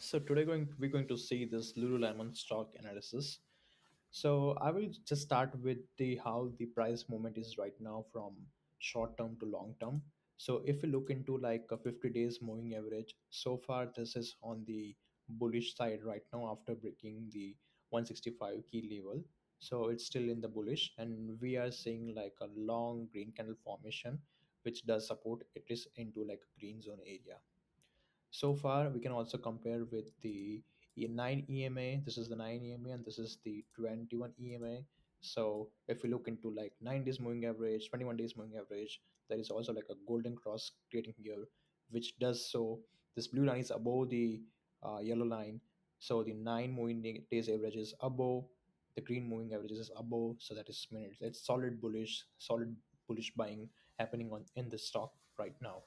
So today we're going to see this Lululemon stock analysis. So I will just start with the how the price movement is right now from short term to long term. So if we look into like a 50 days moving average, so far this is on the bullish side right now after breaking the 165 key level. So it's still in the bullish, and we are seeing like a long green candle formation, which does support it is into like a green zone area. So far we can also compare with the 9 EMA. This is the 9 EMA and this is the 21 EMA. So if we look into like 9 days moving average, 21 days moving average, there is also like a golden cross creating here, which does so this blue line is above the yellow line. So the 9 moving days average is above, the green moving averages is above. So that is minutes, it's solid bullish buying happening on in this stock right now.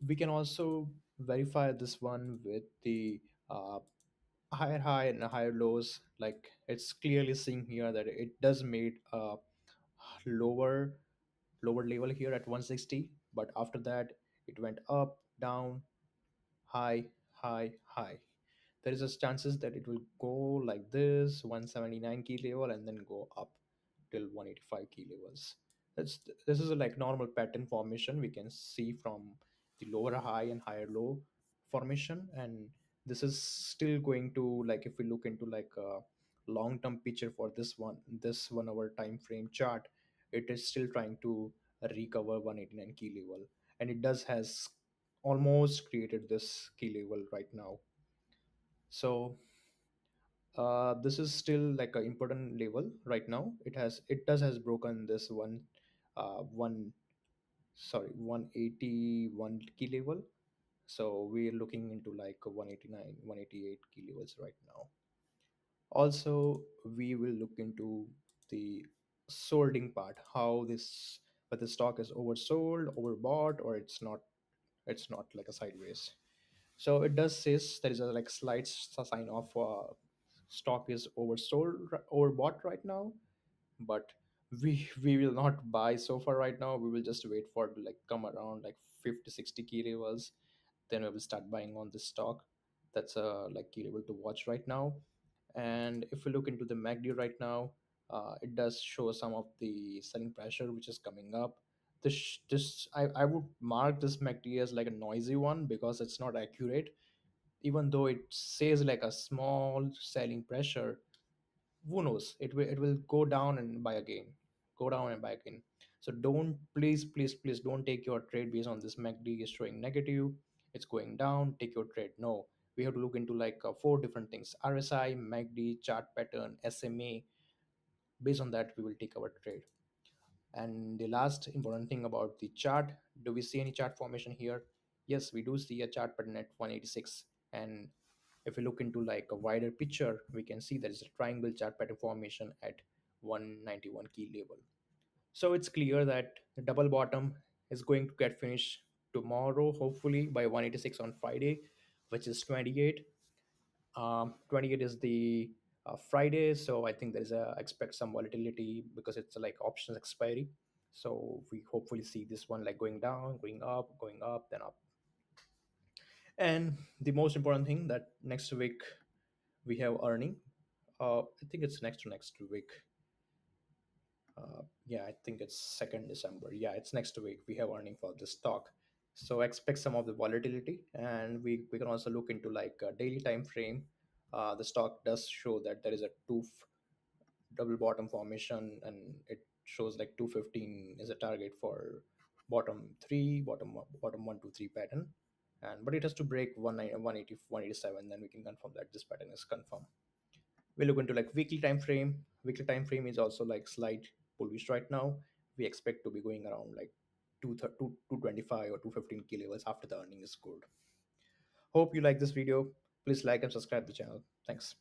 We can also verify this one with the higher high and higher lows. Like it's clearly seeing here that it does made a lower lower level here at 160, but after that it went up down high high high. There is a chances that it will go like this 179 key level and then go up till 185 key levels. That's this is a like normal pattern formation we can see from the lower high and higher low formation. And this is still going to like if we look into like a long term picture for this 1 hour time frame chart, it is still trying to recover 189 key level, and it does has almost created this key level right now. So this is still like an important level right now. It does has broken this one sorry 181 key level. So we're looking into like a 189 188 key levels right now. Also we will look into the solding part, how this whether the stock is oversold, overbought, or it's not like a sideways. So it does says there is a like slight sign of stock is overbought right now, but we will not buy so far right now. We will just wait for it to like come around like 50 60 key levels, then we will start buying on this stock. That's a like key level to watch right now. And if we look into the MACD right now, it does show some of the selling pressure which is coming up. I would mark this MACD as like a noisy one because it's not accurate. Even though it says like a small selling pressure, who knows, it will go down and buy again, go down and buy again. So don't, please don't take your trade based on this MACD is showing negative, it's going down, take your trade. No, we have to look into like four different things: RSI, MACD, chart pattern, SMA. Based on that we will take our trade. And the last important thing about the chart, do we see any chart formation here? Yes, we do see a chart pattern at 186. And if we look into like a wider picture, we can see there is a triangle chart pattern formation at 191 key level. So it's clear that the double bottom is going to get finished tomorrow, hopefully by 186 on Friday, which is 28. 28 is the Friday, so I think there's a expect some volatility because it's like options expiry. So we hopefully see this one like going down, going up, then up. And the most important thing that next week we have earning. I think it's next to next week. Yeah, I think it's 2nd December. Yeah, it's next week we have earning for this stock. So expect some of the volatility, and we can also look into like a daily time frame. The stock does show that there is a double bottom formation, and it shows like 215 is a target for bottom three, bottom 1 2 3 pattern. And but it has to break 180 187, then we can confirm that this pattern is confirmed. We look into like weekly time frame. Weekly time frame is also like slight bullish right now. We expect to be going around like 225 or 215 key levels after the earning is good. Hope you like this video. Please like and subscribe the channel. Thanks.